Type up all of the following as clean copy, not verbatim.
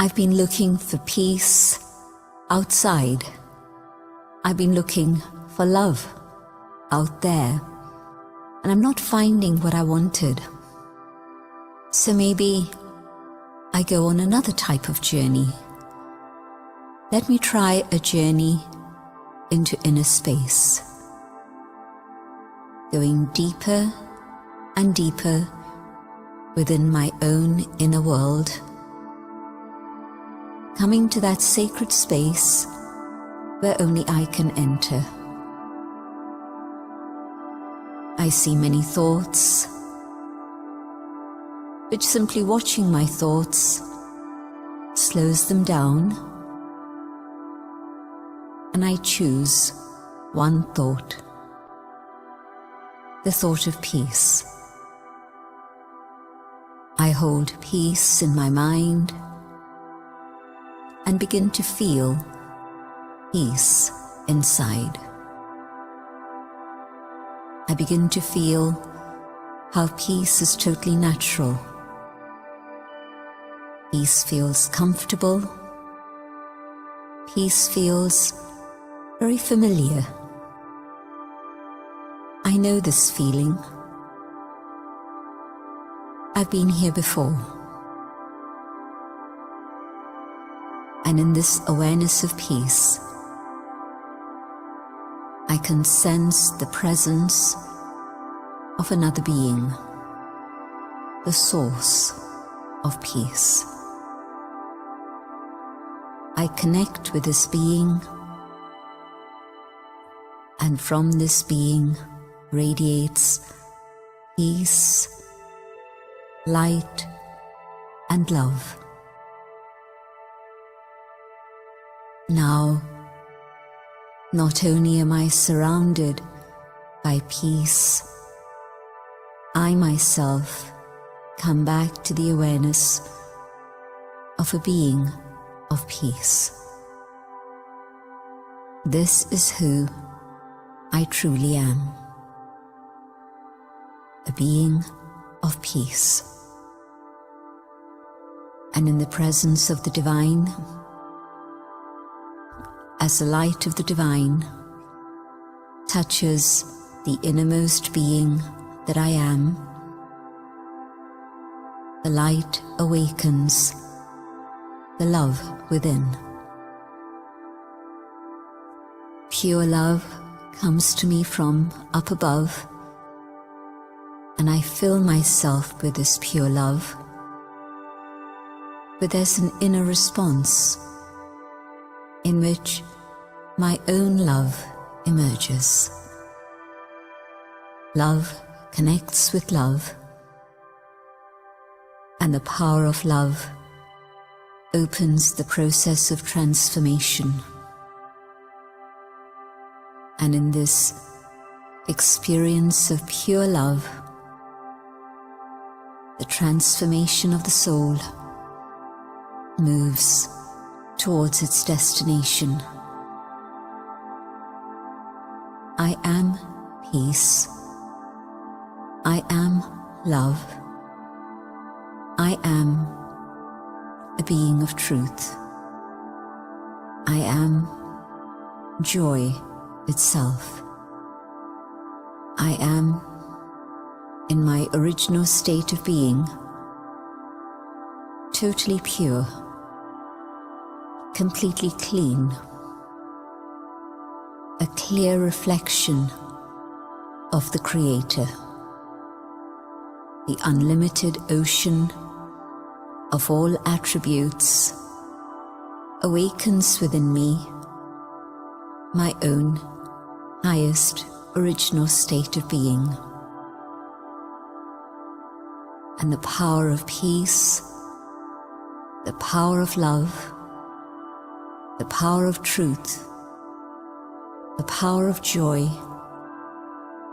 I've been looking for peace outside. I've been looking for love out there, and I'm not finding what I wanted. So maybe I go on another type of journey. Let me try a journey into inner space, going deeper and deeper within my own inner world, coming to that sacred space where only I can enter. I see many thoughts, but simply watching my thoughts slows them down, and I choose one thought, the thought of peace. I hold peace in my mind and begin to feel peace inside. I begin to feel how peace is totally natural. Peace feels comfortable. Peace feels very familiar. I know this feeling. I've been here before. And in this awareness of peace, I can sense the presence of another being, the source of peace. I connect with this being, and from this being radiates peace, light, and love. Now, not only am I surrounded by peace, I myself come back to the awareness of a being of peace. This is who I truly am, a being of peace. And in the presence of the divine, as the light of the divine touches the innermost being that I am, the light awakens the love within. Pure love comes to me from up above, and I fill myself with this pure love. But there's an inner response in which my own love emerges. Love connects with love, and the power of love opens the process of transformation. And in this experience of pure love, the transformation of the soul moves towards its destination. I am peace. I am love. I am a being of truth. I am joy itself. I am, in my original state of being, totally pure, completely clean, a clear reflection of the Creator, the unlimited ocean of all attributes awakens within me my own highest original state of being. And the power of peace, the power of love, the power of truth, the power of joy,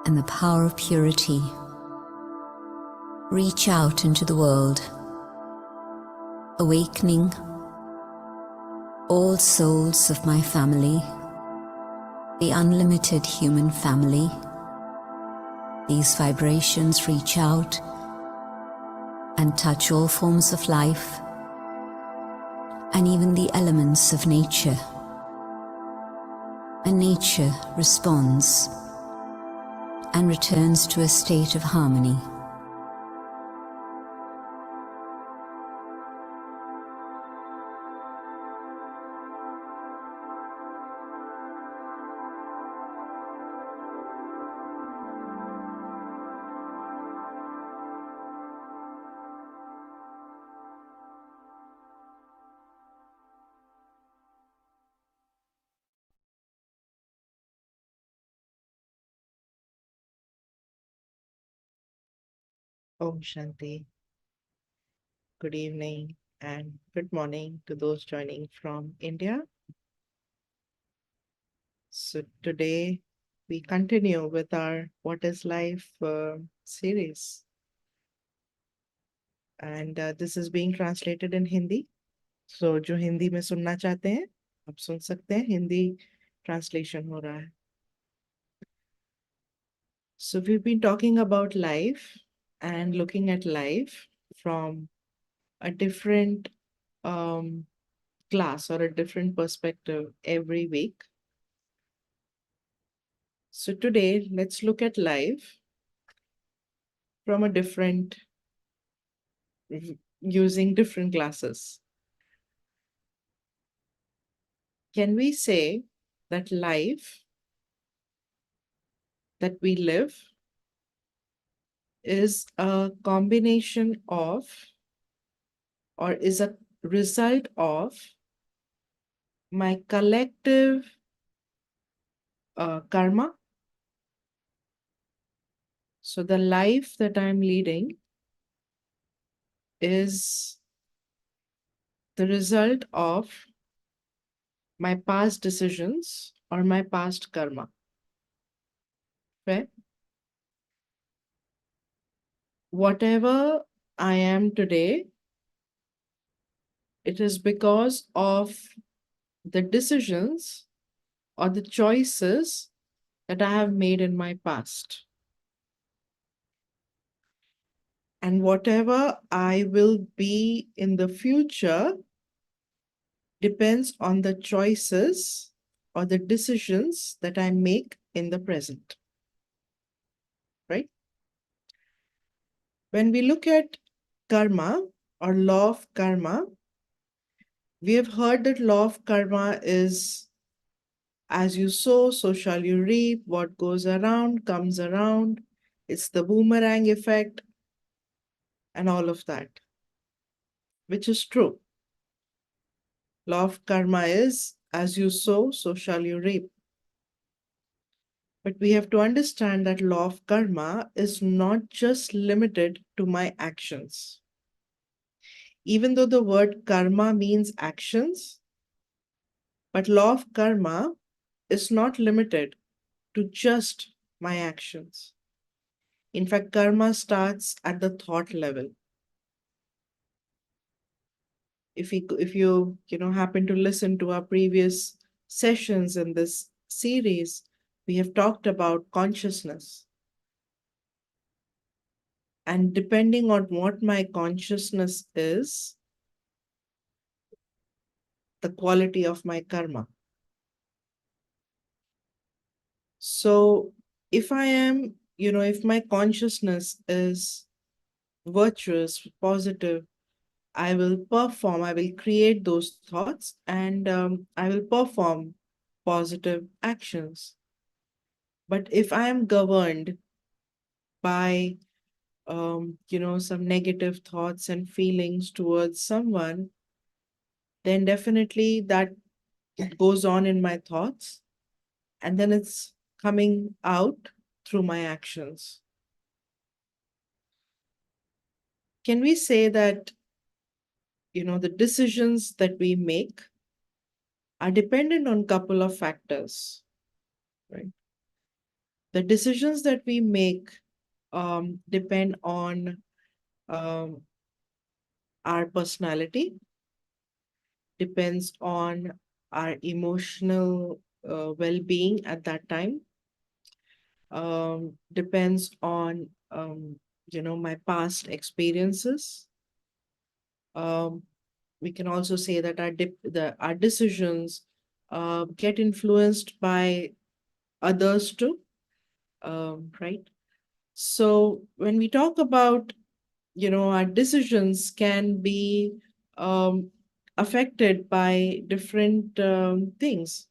and the power of purity reach out into the world, awakening all souls of my family, the unlimited human family. These vibrations reach out and touch all forms of life and even the elements of nature. And nature responds and returns to a state of harmony. Om Shanti. Good evening and good morning to those joining from India. So today we continue with our What is Life series. And this is being translated in Hindi. So जो हिंदी में सुनना चाहते हैं, आप सुन सकते हैं. Hindi translation हो रहा है. So we've been talking about life and looking at life from a different class or a different perspective every week. So today, let's look at life from a different, using different glasses. Can we say that life that we live is a combination of, or is a result of my collective karma? So the life that I'm leading is the result of my past decisions or my past karma. Right? Whatever I am today, it is because of the decisions or the choices that I have made in my past. And whatever I will be in the future depends on the choices or the decisions that I make in the present. Right? When we look at karma or law of karma, we have heard that law of karma is as you sow, so shall you reap. What goes around comes around. It's the boomerang effect and all of that, which is true. Law of karma is as you sow, so shall you reap. But we have to understand that law of karma is not just limited to my actions. Even though the word karma means actions, but law of karma is not limited to just my actions. In fact, karma starts at the thought level. If you happen to listen to our previous sessions in this series, we have talked about consciousness. And depending on what my consciousness is, the quality of my karma. So if I am, if my consciousness is virtuous, positive, I will perform, I will create those thoughts, and I will perform positive actions. But if I am governed by, some negative thoughts and feelings towards someone, then definitely that goes on in my thoughts, and then it's coming out through my actions. Can we say that, the decisions that we make are dependent on a couple of factors, right? The decisions that we make depend on um, our personality, depends on our emotional well-being at that time, depends on my past experiences, um, we can also say that our decisions get influenced by others too, right? So when we talk about, our decisions can be um, affected by different things.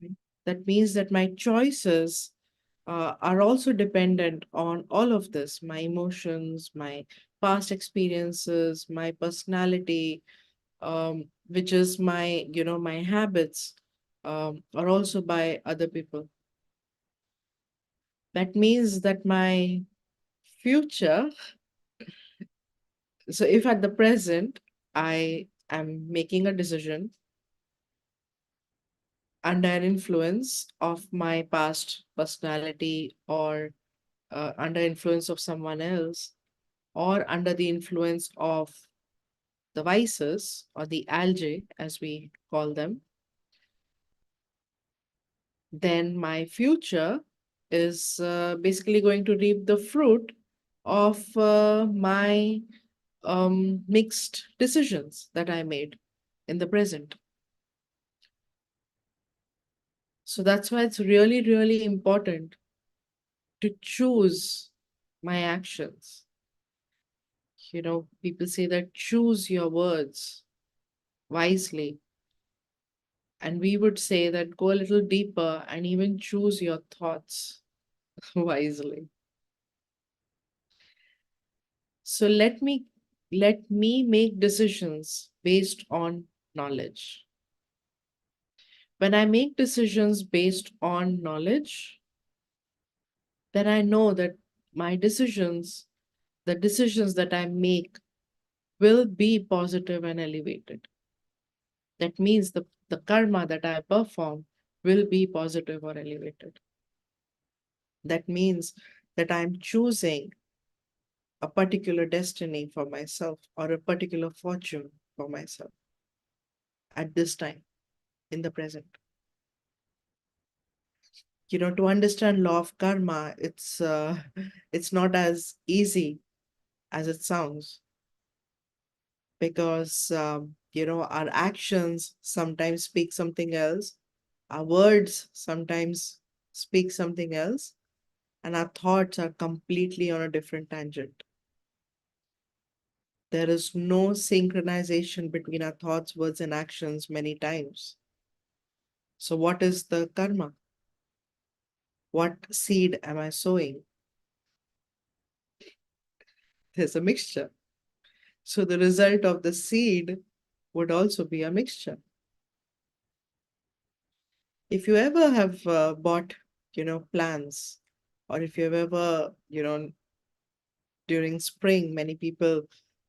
Right? That means that my choices are also dependent on all of this, my emotions, my past experiences, my personality, which is my habits, are also by other people. That means that my future, so if at the present I am making a decision under an influence of my past personality, or under influence of someone else, or under the influence of the vices or the algae, as we call them, then my future is basically going to reap the fruit of my mixed decisions that I made in the present. So that's why it's really, really important to choose my actions. People say that choose your words wisely. And we would say that go a little deeper and even choose your thoughts wisely. So let me make decisions based on knowledge. When I make decisions based on knowledge, then I know that my decisions, the decisions that I make, will be positive and elevated. That means the karma that I perform will be positive or elevated. That means that I'm choosing a particular destiny for myself, or a particular fortune for myself at this time in the present. To understand law of karma, it's not as easy as it sounds, because our actions sometimes speak something else, our words sometimes speak something else, and our thoughts are completely on a different tangent. There is no synchronization between our thoughts, words, and actions many times. So, what is the karma? What seed am I sowing? There's a mixture. So, the result of the seed would also be a mixture. If you ever have bought, plants, or if you've ever, during spring, many people,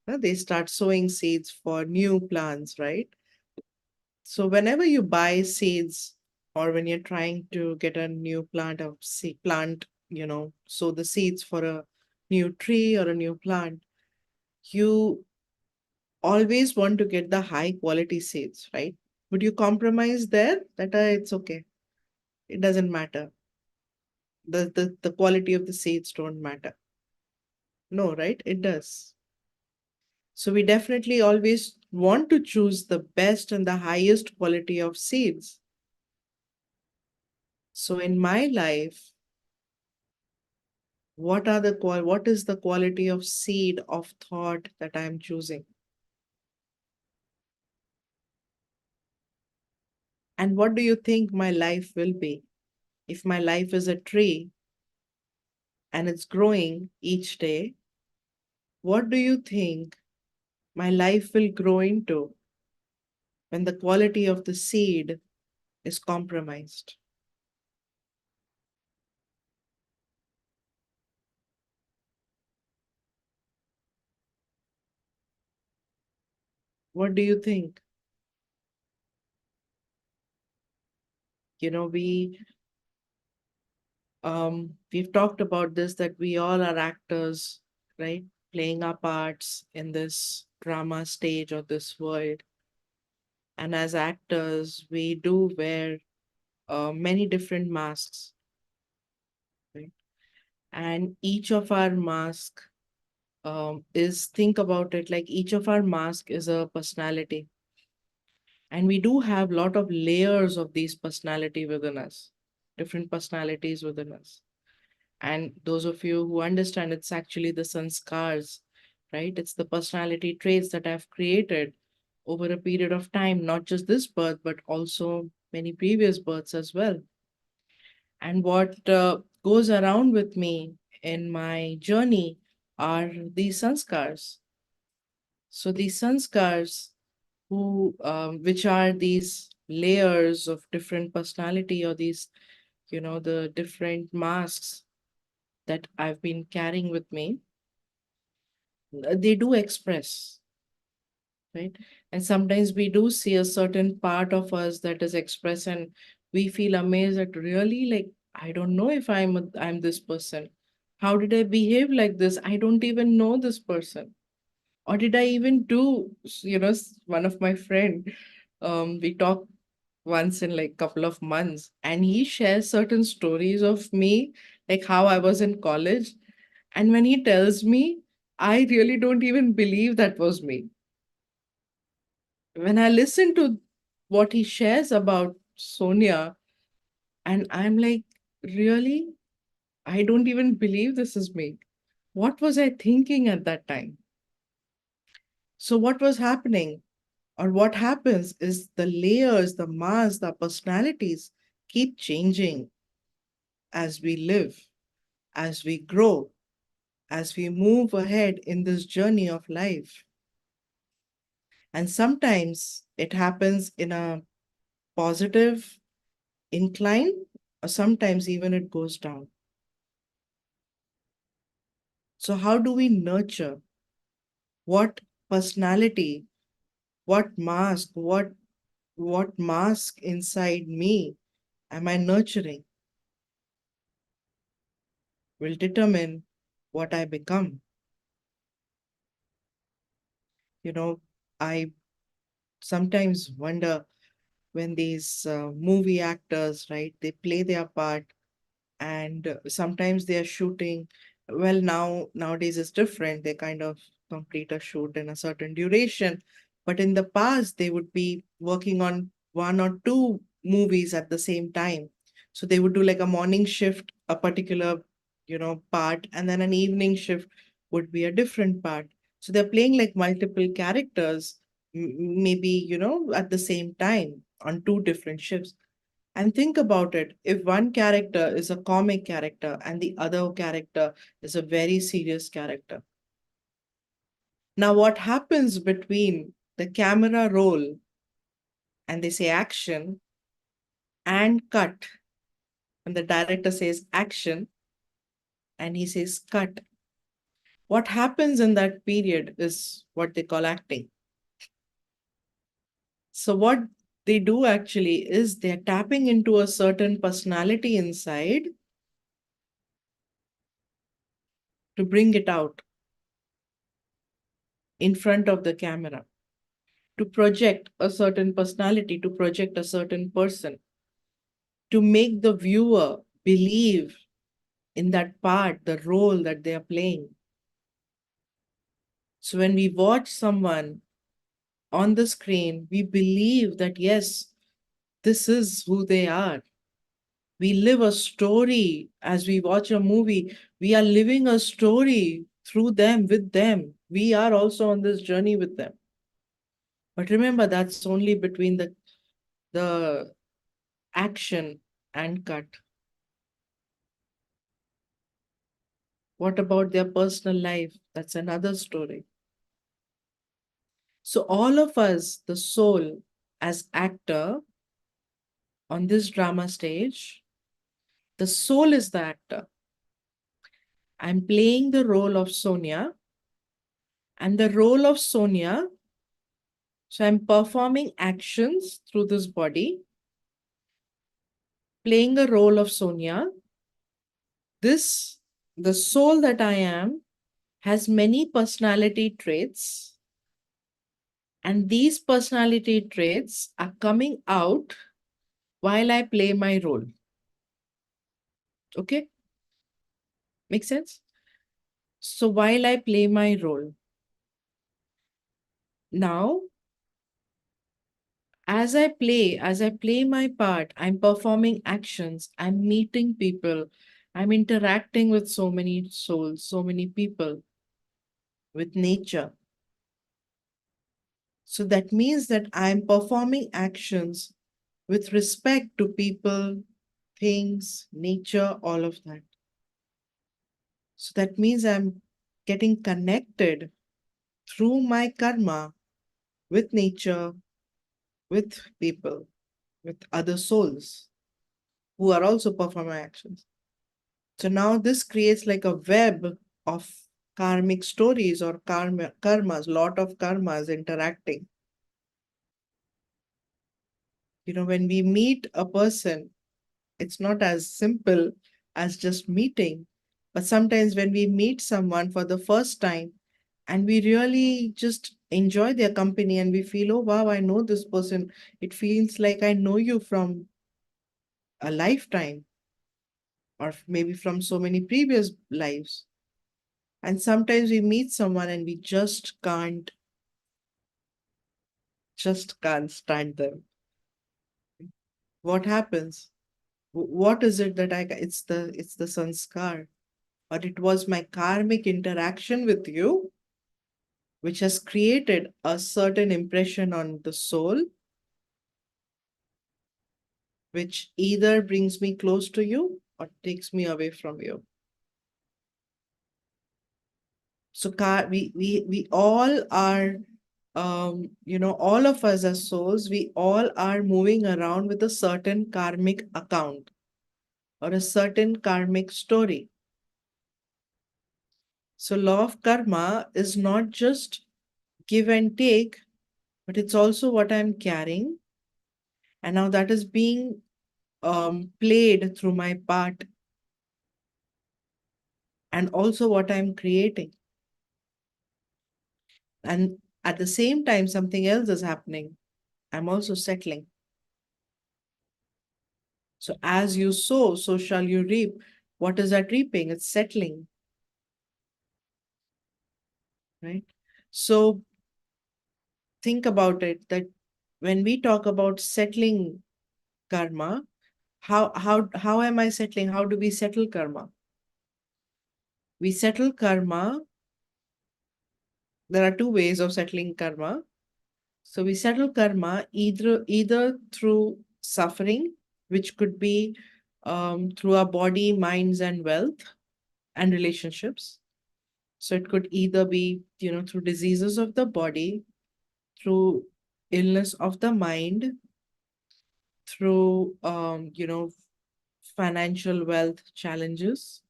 they start sowing seeds for new plants, right? So whenever you buy seeds, or when you're trying to get a new plant or plant, sow the seeds for a new tree or a new plant, you always want to get the high quality seeds, right? Would you compromise there? That it's okay. It doesn't matter. The quality of the seeds don't matter. No, right? It does. So we definitely always want to choose the best and the highest quality of seeds. So in my life, what is the quality of seed of thought that I'm choosing? And what do you think my life will be? If my life is a tree and it's growing each day, what do you think my life will grow into when the quality of the seed is compromised? What do you think? We've talked about this, that we all are actors, right? Playing our parts in this drama stage of this world. And as actors, we do wear many different masks, right? And each of our masks is think about it like each of our mask is a personality, and we do have a lot of layers of these personality within us, different personalities within us. And those of you who understand, it's actually the sanskars, right? It's the personality traits that I've created over a period of time, not just this birth, but also many previous births as well. And what goes around with me in my journey are these sanskars. So these sanskars, which are these layers of different personality, or these, the different masks that I've been carrying with me, they do express, right? And sometimes we do see a certain part of us that is expressed, and we feel amazed at, really, like, I don't know if I'm this person. How did I behave like this? I don't even know this person. Or did I even do, one of my friend, we talk once in like couple of months, and he shares certain stories of me, like how I was in college. And when he tells me, I really don't even believe that was me. When I listen to what he shares about Sonia, and I'm like, really? I don't even believe this is me. What was I thinking at that time? So, what was happening, or what happens, is the layers, the masks, the personalities keep changing as we live, as we grow, as we move ahead in this journey of life. And sometimes it happens in a positive incline, or sometimes even it goes down. So, how do we nurture? What personality, what mask inside me am I nurturing will determine what I become. You know, I sometimes wonder when these movie actors, right, they play their part, and sometimes they are shooting. Well, nowadays it's different. They kind of complete a shoot in a certain duration, but in the past they would be working on one or two movies at the same time. So they would do like a morning shift, a particular, part, and then an evening shift would be a different part. So they're playing like multiple characters, maybe, at the same time on two different shifts. And think about it, if one character is a comic character and the other character is a very serious character. Now, what happens between the camera roll and they say action and cut, and the director says action and he says cut? What happens in that period is what they call acting. So, what they do actually is they're tapping into a certain personality inside to bring it out in front of the camera, to project a certain personality, to project a certain person, to make the viewer believe in that part, the role that they are playing. So when we watch someone on the screen, we believe that, yes, this is who they are. We live a story as we watch a movie. We are living a story through them, with them. We are also on this journey with them. But remember, that's only between the action and cut. What about their personal life? That's another story. So, all of us, the soul, as actor on this drama stage, the soul is the actor. I'm playing the role of Sonia, and the role of Sonia, so I'm performing actions through this body, playing the role of Sonia. This, the soul that I am, has many personality traits, and these personality traits are coming out while I play my role. Okay? Make sense? So while I play my role, now as I play my part, I'm performing actions, I'm meeting people, I'm interacting with so many souls, so many people, with nature. So that means that I'm performing actions with respect to people, things, nature, all of that. So that means I'm getting connected through my karma with nature, with people, with other souls who are also performing actions. So now this creates like a web of karmic stories or karmas, lot of karmas interacting. When we meet a person, it's not as simple as just meeting. But sometimes when we meet someone for the first time and we really just enjoy their company and we feel, oh, wow, I know this person. It feels like I know you from a lifetime or maybe from so many previous lives. And sometimes we meet someone and we just can't stand them. What happens? What is it that it's the sanskar, or it was my karmic interaction with you which has created a certain impression on the soul, which either brings me close to you or takes me away from you. So we all are, all of us as souls, we all are moving around with a certain karmic account or a certain karmic story. So law of karma is not just give and take, but it's also what I'm carrying. And now that is being played through my part and also what I'm creating. And at the same time, something else is happening. I'm also settling. So as you sow, so shall you reap. What is that reaping? It's settling, right? So think about it that when we talk about settling karma, how am I settling? How do we settle karma? We settle karma. There are two ways of settling karma. So we settle karma either through suffering, which could be through our body, minds, and wealth and relationships. So it could either be, through diseases of the body, through illness of the mind, through, financial wealth challenges,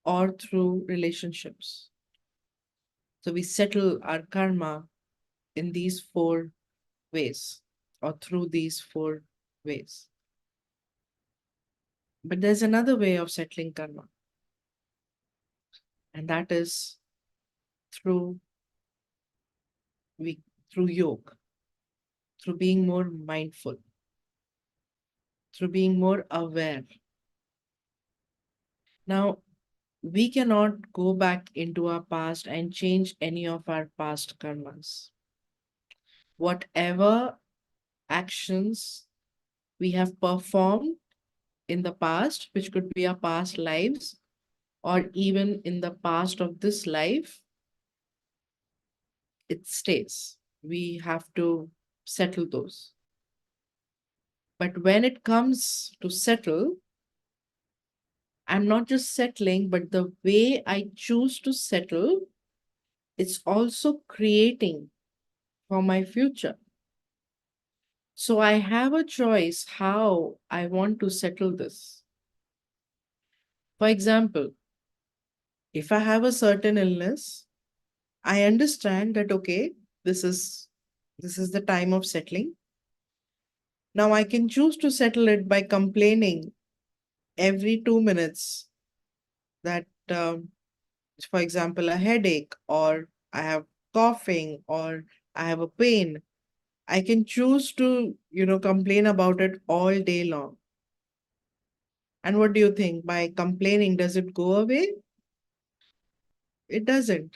or through relationships. So we settle our karma in these four ways or through these four ways. But there's another way of settling karma, and that is through we through yoga, through being more mindful, through being more aware. Now, we cannot go back into our past and change any of our past karmas. Whatever actions we have performed in the past, which could be our past lives, or even in the past of this life, it stays. We have to settle those. But when it comes to settle, I'm not just settling, but the way I choose to settle, it's also creating for my future. So I have a choice how I want to settle this. For example, if I have a certain illness, I understand that okay, this is the time of settling. Now I can choose to settle it by complaining every 2 minutes that, for example, a headache, or I have coughing, or I have a pain. I can choose to, complain about it all day long. And what do you think? By complaining, does it go away? It doesn't.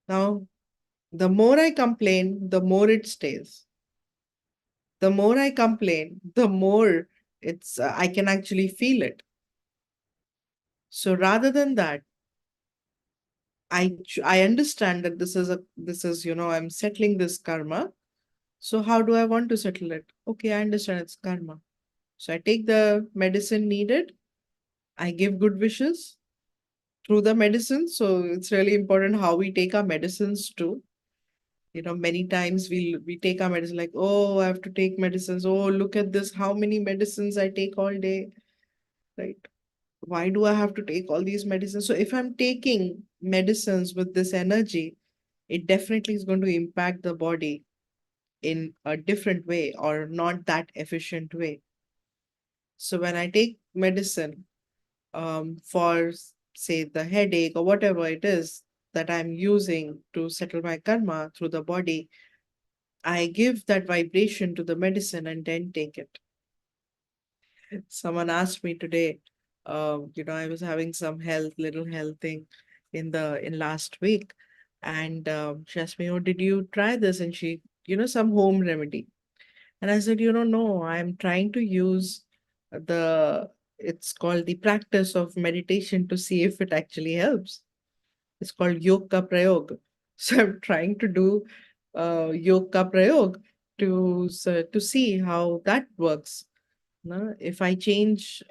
Now, the more I complain, the more it stays. The more I complain, the more I can actually feel it. So rather than that, I understand that I'm settling this karma. So how do I want to settle it? Okay, I understand it's karma. So I take the medicine needed. I give good wishes through the medicine. So it's really important how we take our medicines too. Many times we take our medicine like, oh, I have to take medicines. Oh, look at this, how many medicines I take all day, right? Why do I have to take all these medicines? So if I'm taking medicines with this energy, it definitely is going to impact the body in a different way or not that efficient way. So when I take medicine for, say, the headache or whatever it is that I'm using to settle my karma through the body, I give that vibration to the medicine and then take it. Someone asked me today, I was having some little health thing in last week, and she asked me, "Oh, did you try this?" And some home remedy. And I said, no, I'm trying to use it's called the practice of meditation to see if it actually helps. It's called Yog Ka Prayog. So I'm trying to do Yog Ka Prayog to see how that works. No? If I change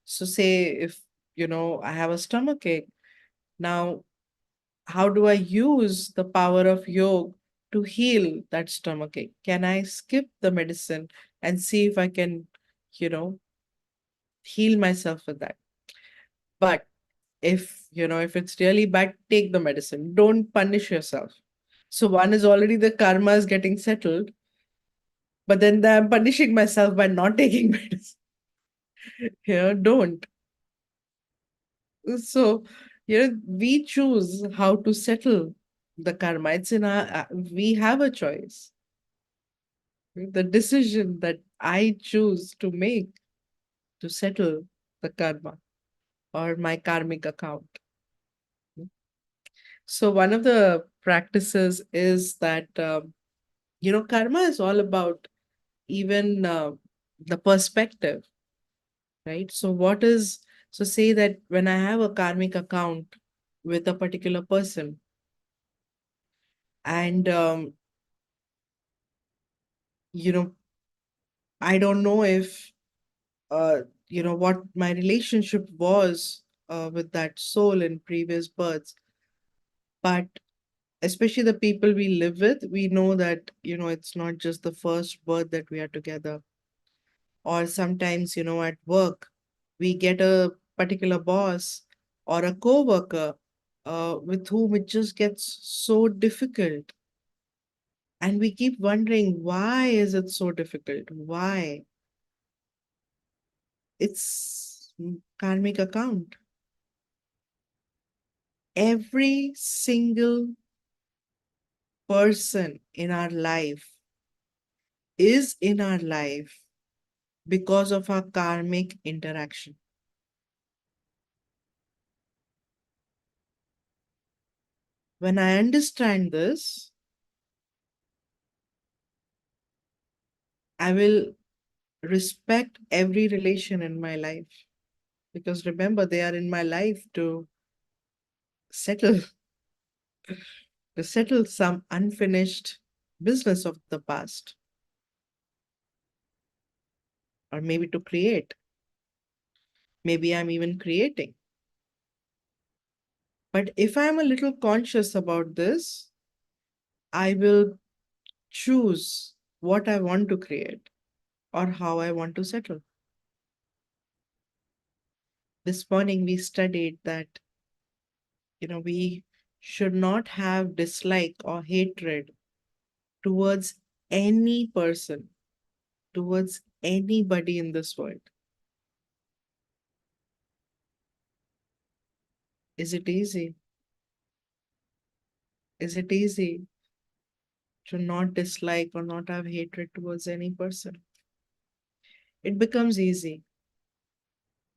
say if, I have a stomach ache, now how do I use the power of yoga to heal that stomach ache? Can I skip the medicine and see if I can, you know, heal myself with that? But if it's really bad, take the medicine. Don't punish yourself. So one is already the karma is getting settled, but then I'm punishing myself by not taking medicine. Don't. So, we choose how to settle the karma. It's in we have a choice. The decision that I choose to make to settle the karma or my karmic account. So, one of the practices is that, karma is all about even the perspective, right? So say that when I have a karmic account with a particular person, and you know I don't know if what my relationship was with that soul in previous births, but especially the people we live with, we know that it's not just the first birth that we are together. Or sometimes at work we get a particular boss or a co-worker with whom it just gets so difficult, and we keep wondering, why is it so difficult? Why? It's karmic account. Every single person in our life is in our life because of our karmic interaction. When I understand this, I will respect every relation in my life, because remember, they are in my life settle to settle some unfinished business of the past, or maybe to create. Maybe I'm even creating. But if I'm a little conscious about this, I will choose what I want to create or how I want to settle. This morning we studied that, we should not have dislike or hatred towards any person, towards anybody in this world. Is it easy? Is it easy to not dislike or not have hatred towards any person? It becomes easy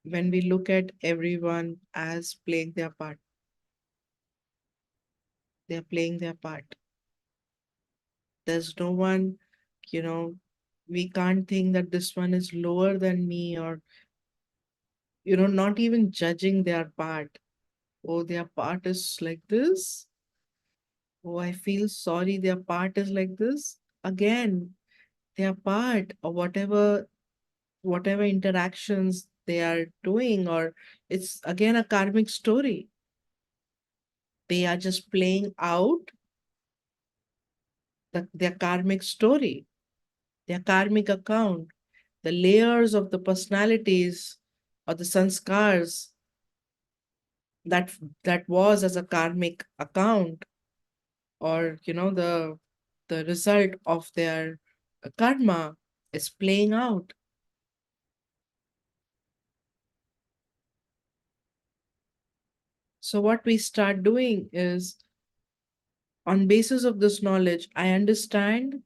when we look at everyone as playing their part. they're playing their part. There's no one, you know, we can't think that this one is lower than me, or, not even judging their part. Oh, their part is like this. Oh, I feel sorry, their part is like this. Again, their part, or whatever interactions they are doing, or it's again a karmic story. They are just playing out their karmic story, their karmic account, the layers of the personalities or the sanskars that that was as a karmic account, or the result of their karma is playing out. So what we start doing is, on basis of this knowledge, I understand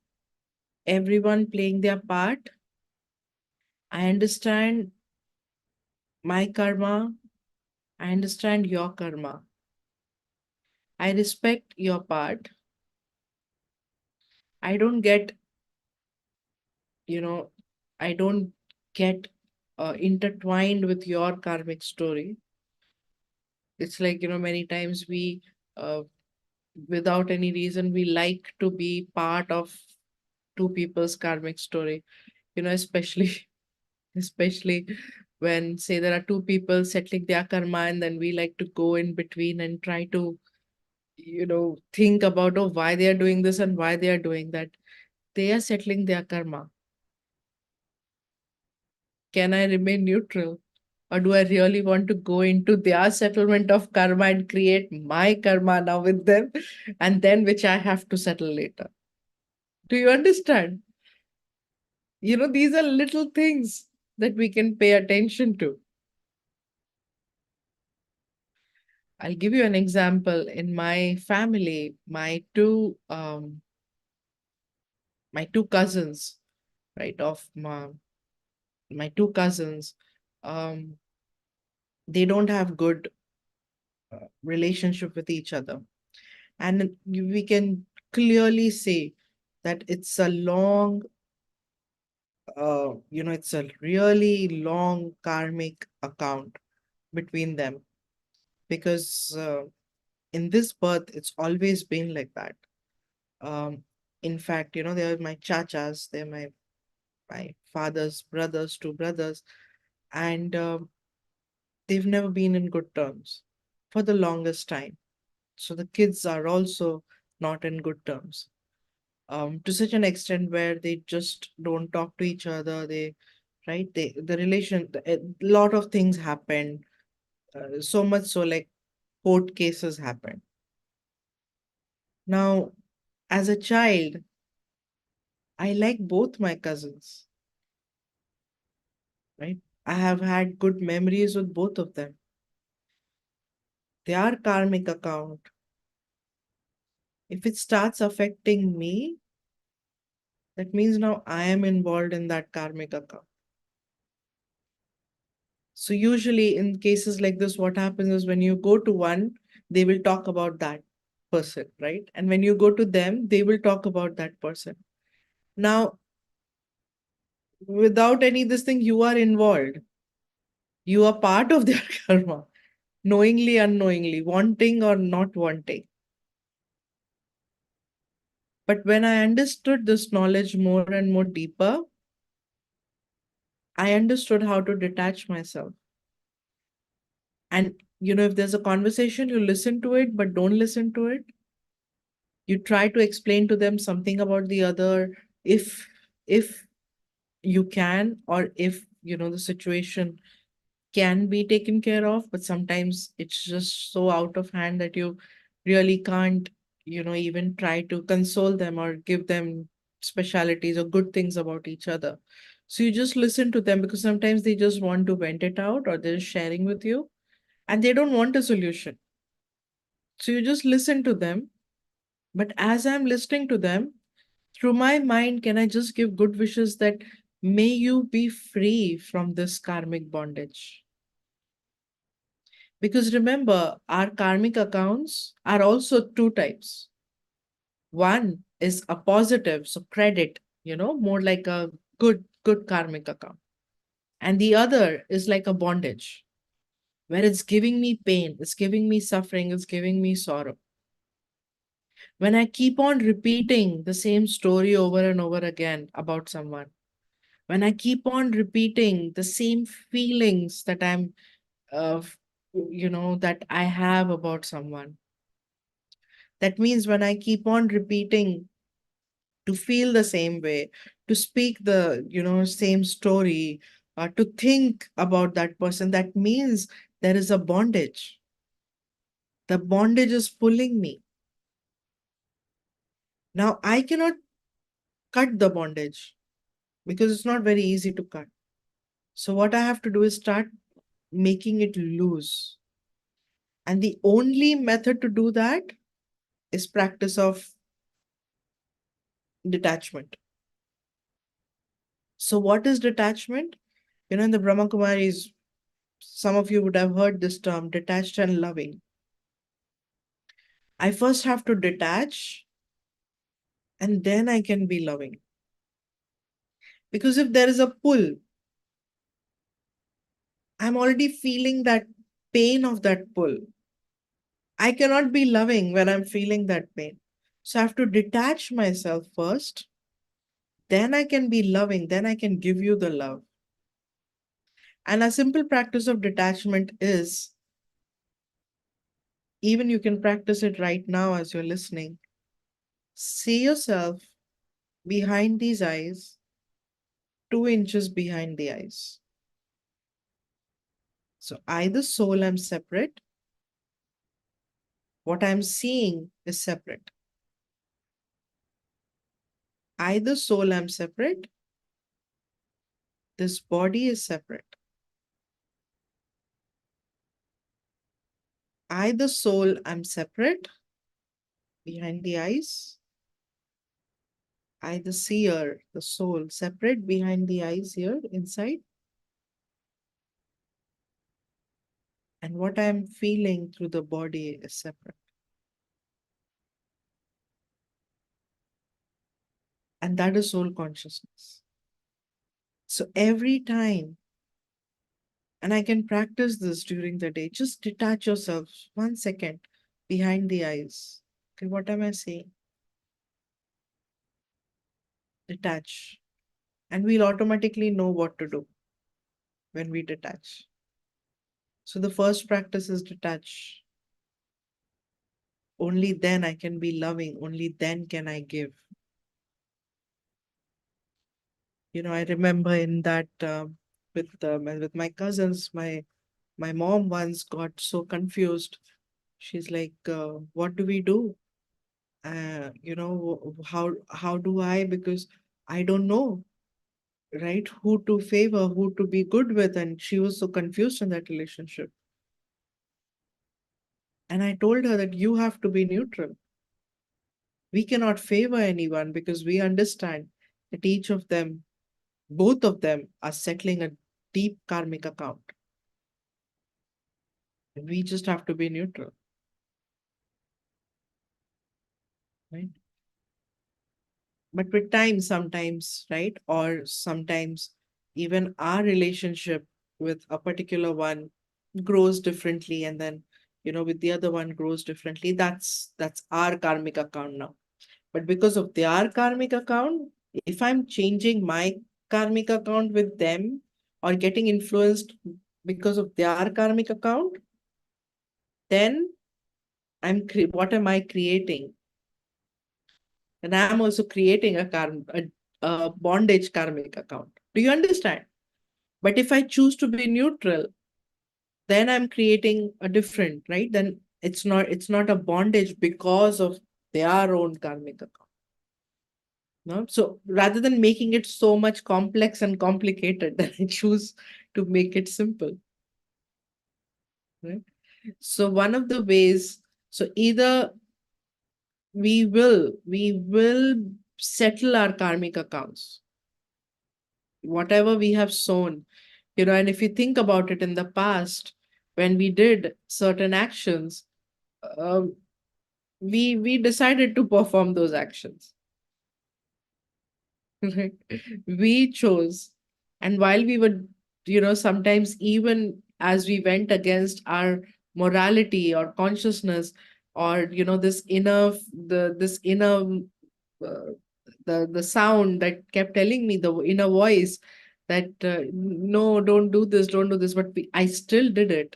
everyone playing their part. I understand my karma. I understand your karma. I respect your part. I don't get, you know, I don't get intertwined with your karmic story. It's like, many times uh, without any reason, we like to be part of two people's karmic story, especially, especially when, say, there are two people settling their karma, and then we like to go in between and try to, think about, oh, why they are doing this and why they are doing that. They are settling their karma. Can I remain neutral? Or do I really want to go into their settlement of karma and create my karma now with them, and then which I have to settle later? Do you understand? These are little things that we can pay attention to. I'll give you an example. In my family, my two cousins, right, of my two cousins, um, they don't have good relationship with each other, and we can clearly say that it's a long, it's a really long karmic account between them, because in this birth it's always been like that. um in fact, they're my chachas, they're my father's brothers, two brothers, and they've never been in good terms for the longest time. So the kids are also not in good terms, to such an extent where they just don't talk to each other. They, right, the relation, a lot of things happen, so much so, like, court cases happen. Now, as a child, I like both my cousins, right? I have had good memories with both of them. Their karmic account, if it starts affecting me, that means now I am involved in that karmic account. So usually in cases like this, what happens is, when you go to one, they will talk about that person, right? And when you go to them, they will talk about that person. Now, without any this thing, you are involved. You are part of their karma, knowingly, unknowingly, wanting or not wanting. But when I understood this knowledge more and more deeper, I understood how to detach myself. And if there's a conversation, you listen to it, but don't listen to it. You try to explain to them something about the other, if you can, or if the situation can be taken care of. But sometimes it's just so out of hand that you really can't, even try to console them or give them specialities or good things about each other. So you just listen to them, because sometimes they just want to vent it out, or they're sharing with you, and they don't want a solution. So you just listen to them. But as I'm listening to them, through my mind, can I just give good wishes that, may you be free from this karmic bondage? Because remember, our karmic accounts are also two types. One is a positive, so credit, more like a good karmic account. And the other is like a bondage, where it's giving me pain, it's giving me suffering, it's giving me sorrow. When I keep on repeating the same story over and over again about someone, when I keep on repeating the same feelings that that I have about someone, that means when I keep on repeating to feel the same way, to speak the, same story, to think about that person, that means there is a bondage. The bondage is pulling me. Now, I cannot cut the bondage because it's not very easy to cut. So, what I have to do is start making it loose. And the only method to do that is practice of detachment. So, what is detachment? In the Brahma Kumaris, some of you would have heard this term, detached and loving. I first have to detach and then I can be loving. Because if there is a pull, I'm already feeling that pain of that pull. I cannot be loving when I'm feeling that pain. So I have to detach myself first. Then I can be loving. Then I can give you the love. And a simple practice of detachment is, even you can practice it right now as you're listening. See yourself behind these eyes, 2 inches behind the eyes. So I, the soul, am separate. What I'm seeing is separate. I, the soul, am separate. This body is separate. I, the soul, am separate behind the eyes. I, the seer, the soul, separate behind the eyes here inside. And what I'm feeling through the body is separate. And that is soul consciousness. So every time, and I can practice this during the day, just detach yourself 1 second behind the eyes. Okay, what am I saying? Detach. And we'll automatically know what to do when we detach. So the first practice is detach. Only then I can be loving. Only then can I give. I remember in that with my cousins, my mom once got so confused. She's like, "What do we do? How do I? Because I don't know, right? Who to favor, who to be good with." And she was so confused in that relationship. And I told her that you have to be neutral. We cannot favor anyone because we understand that each of them, both of them, are settling a deep karmic account. We just have to be neutral, right? But with time, sometimes, right? Or sometimes even our relationship with a particular one grows differently, and then with the other one grows differently. That's our karmic account now. But because of their karmic account, if I'm changing my karmic account with them or getting influenced because of their karmic account, then what am I creating? And I'm also creating a bondage karmic account. Do you understand? But if I choose to be neutral, then I'm creating a different, right? Then it's not a bondage because of their own karmic account. No? So rather than making it so much complex and complicated, then I choose to make it simple. Right? So one of the ways, so either we will settle our karmic accounts, whatever we have sown, and if you think about it in the past, when we did certain actions, um, we decided to perform those actions. Right? We chose. And while we were, sometimes even as we went against our morality or consciousness, or this inner the sound that kept telling me, the inner voice that no, don't do this, don't do this, but I still did it.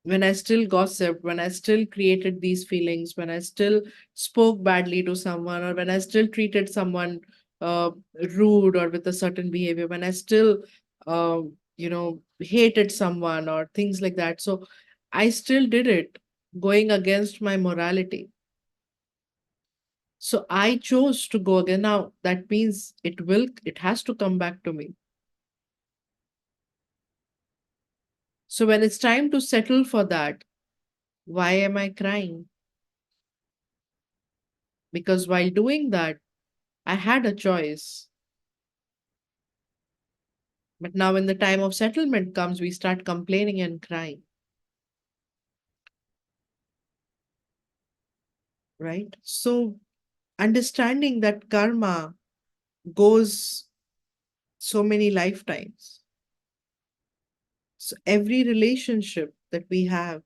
When I still gossiped, when I still created these feelings, when I still spoke badly to someone, or when I still treated someone uh, rude or with a certain behavior, when I still, hated someone or things like that. So I still did it going against my morality. So I chose to go again. Now that means it has to come back to me. So when it's time to settle for that, why am I crying? Because while doing that, I had a choice. But now, when the time of settlement comes, we start complaining and crying, right? So, understanding that karma goes so many lifetimes. So, every relationship that we have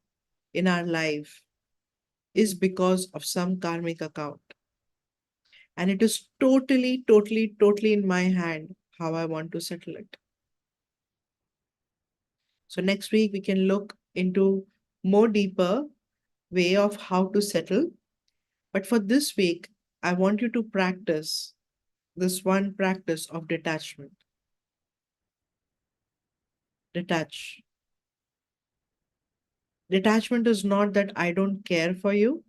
in our life is because of some karmic account. And it is totally, totally, totally in my hand how I want to settle it. So, next week, we can look into more deeper way of how to settle. But for this week, I want you to practice this one practice of detachment. Detach. Detachment is not that I don't care for you,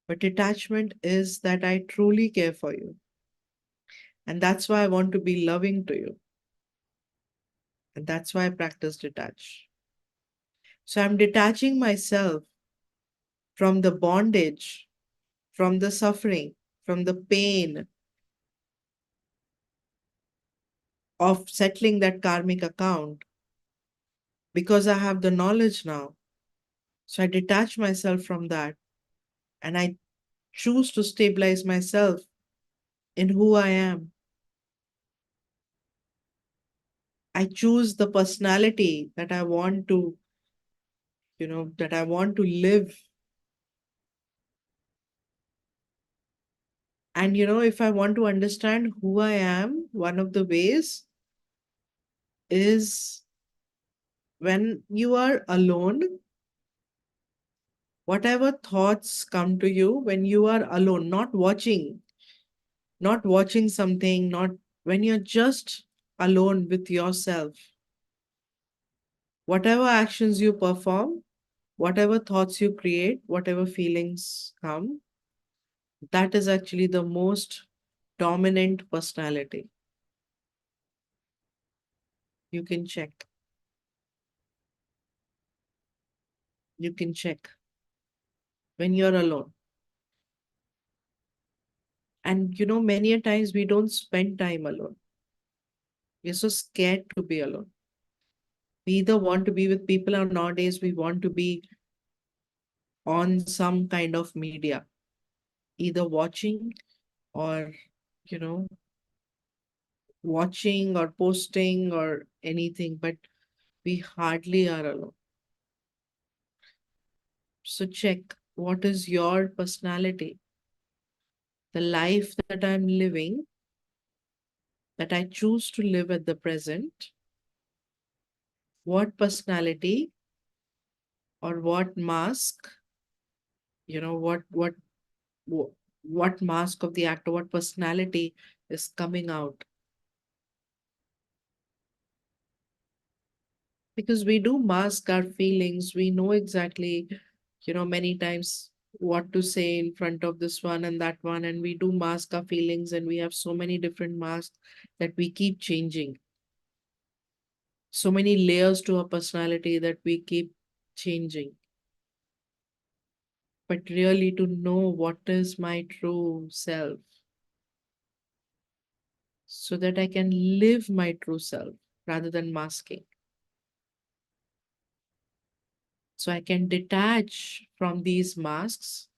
but detachment is that I truly care for you. And that's why I want to be loving to you. And that's why I practice detach. So I'm detaching myself from the bondage, from the suffering, from the pain of settling that karmic account because I have the knowledge now. So I detach myself from that and I choose to stabilize myself in who I am. I choose the personality that I want to, that I want to live. And, if I want to understand who I am, one of the ways is when you are alone, whatever thoughts come to you when you are alone, not watching something, not when you're just alone with yourself, whatever actions you perform, whatever thoughts you create, whatever feelings come, that is actually the most dominant personality. You can check. You can check when you're alone. And many a times we don't spend time alone. We're so scared to be alone. We either want to be with people or nowadays we want to be on some kind of media, either or, you know, watching or posting or anything, but we hardly are alone. So check what is your personality, the life that I'm living, that I choose to live at the present, what personality or what mask, you know, wh- what mask of the actor, what personality is coming out. Because we do mask our feelings, we know exactly, many times what to say in front of this one and that one, and we do mask our feelings, and we have so many different masks that we keep changing, so many layers to our personality that we keep changing. But really, to know what is my true self so that I can live my true self rather than masking. So I can detach from these masks.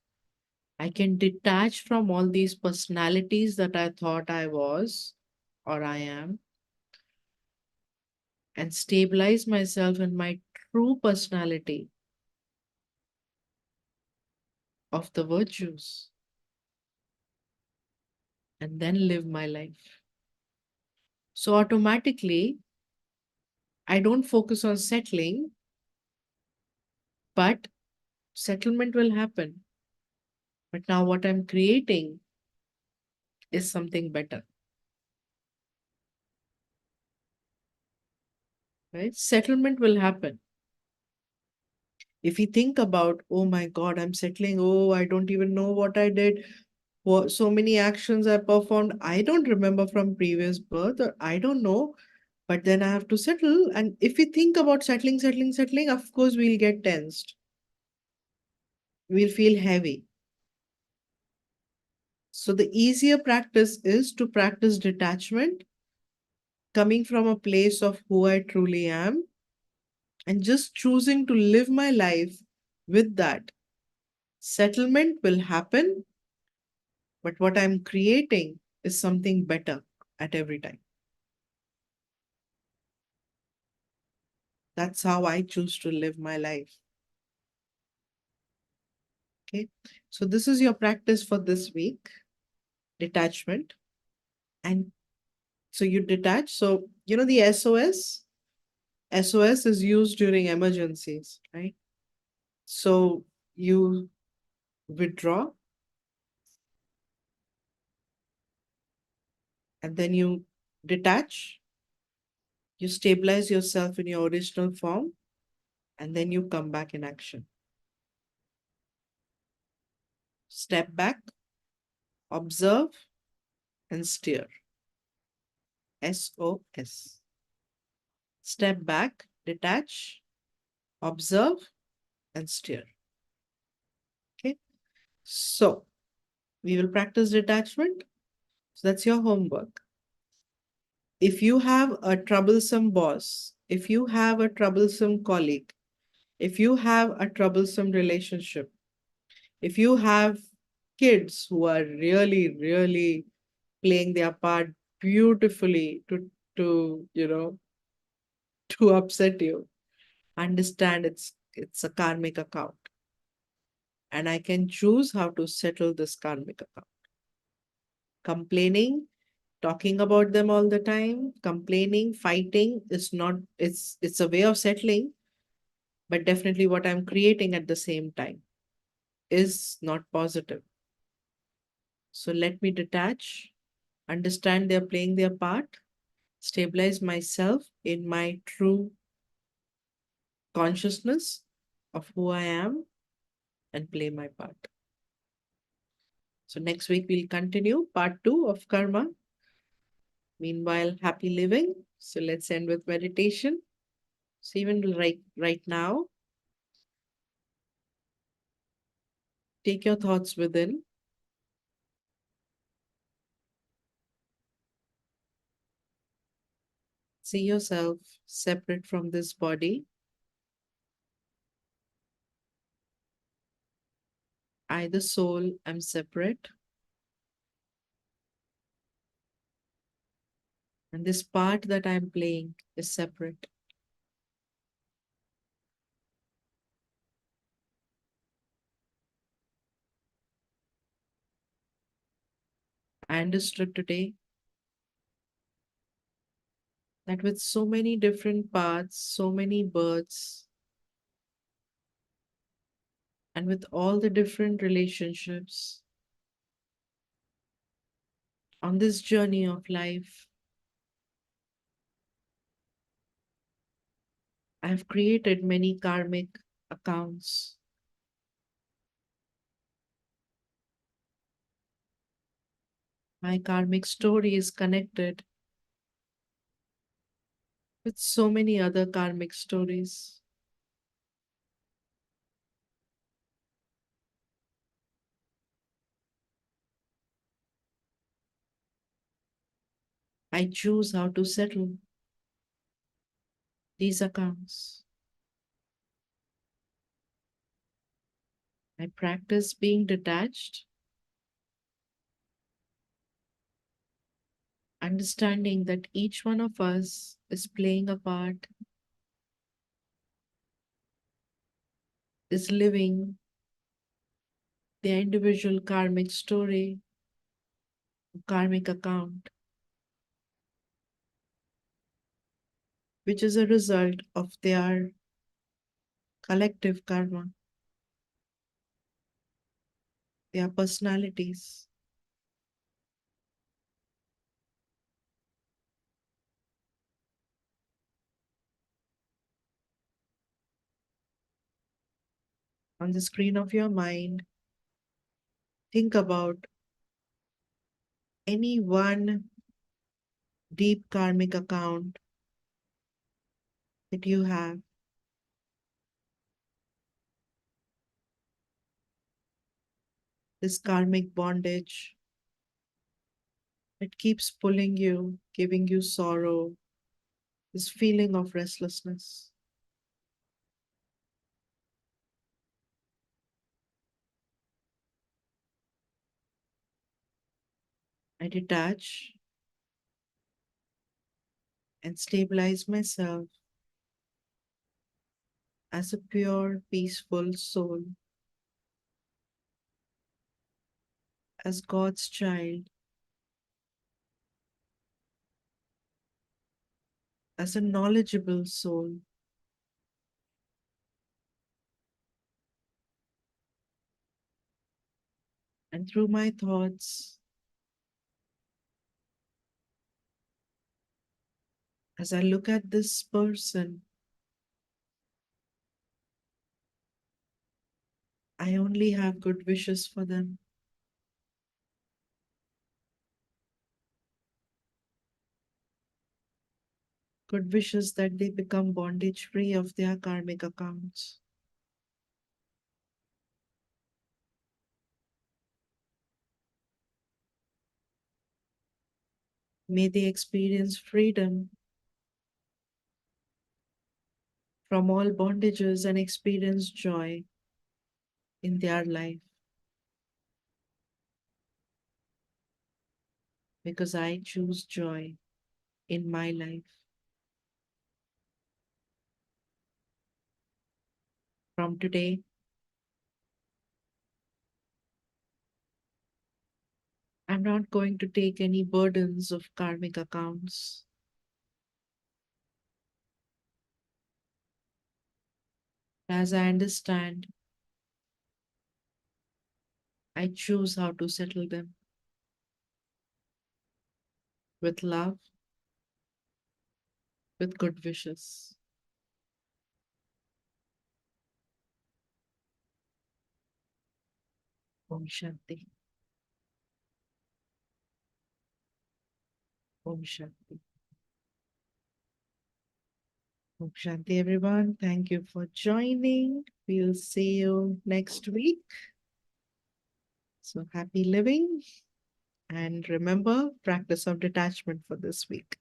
I can detach from all these personalities that I thought I was or I am, and stabilize myself in my true personality of the virtues, and then live my life. So automatically, I don't focus on settling, but settlement will happen. But now, what I'm creating is something better, right? Settlement will happen. If we think about, oh my God, I'm settling, oh, I don't even know what I did, what, so many actions I performed, I don't remember from previous birth, or I don't know, but then I have to settle. And if we think about settling, of course, we'll get tensed. We'll feel heavy. So the easier practice is to practice detachment, coming from a place of who I truly am, and just choosing to live my life with that. Settlement will happen, but what I'm creating is something better at every time. That's how I choose to live my life. Okay. So this is your practice for this week, detachment. And so you detach. So, the SOS? SOS is used during emergencies, right? So you withdraw and then you detach, you stabilize yourself in your original form, and then you come back in action. Step back, observe, and steer. SOS. Step back, detach, observe, and steer. Okay. So we will practice detachment. So that's your homework. If you have a troublesome boss, if you have a troublesome colleague, if you have a troublesome relationship, if you have kids who are really, really playing their part beautifully to to upset you, understand it's a karmic account, and I can choose how to settle this karmic account. Complaining, talking about them all the time, complaining, fighting is not, it's a way of settling, but definitely what I'm creating at the same time is not positive. So let me detach, understand they're playing their part, stabilize myself in my true consciousness of who I am, and play my part. So next week we'll continue part 2 of karma. Meanwhile, happy living. So let's end with meditation. So even right now, take your thoughts within. See yourself separate from this body. I, the soul, am separate. And this part that I'm playing is separate. I understood today that with so many different paths, so many births, and with all the different relationships on this journey of life, I have created many karmic accounts. My karmic story is connected with so many other karmic stories. I choose how to settle these accounts. I practice being detached, understanding that each one of us is playing a part, is living their individual karmic story, karmic account, which is a result of their collective karma, their personalities. On the screen of your mind, think about any one deep karmic account that you have. This karmic bondage that keeps pulling you, giving you sorrow, this feeling of restlessness. I detach and stabilize myself as a pure, peaceful soul, as God's child, as a knowledgeable soul. And through my thoughts, as I look at this person, I only have good wishes for them. Good wishes that they become bondage free of their karmic accounts. May they experience freedom from all bondages and experience joy in their life. Because I choose joy in my life. From today, I'm not going to take any burdens of karmic accounts. As I understand, I choose how to settle them with love, with good wishes. Om Shanti. Om Shanti. Om Shanti, everyone. Thank you for joining. We'll see you next week. So happy living. And remember, practice of detachment for this week.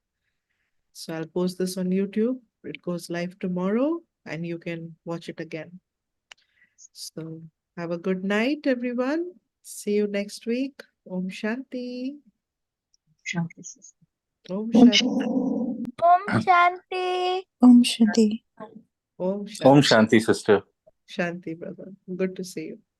So I'll post this on YouTube. It goes live tomorrow and you can watch it again. So have a good night, everyone. See you next week. Om Shanti. Shanti, sister. Om Om Shanti. Om Shanti. Om Shanti. Om Om Shanti. Shanti, sister. Shanti, brother. Good to see you.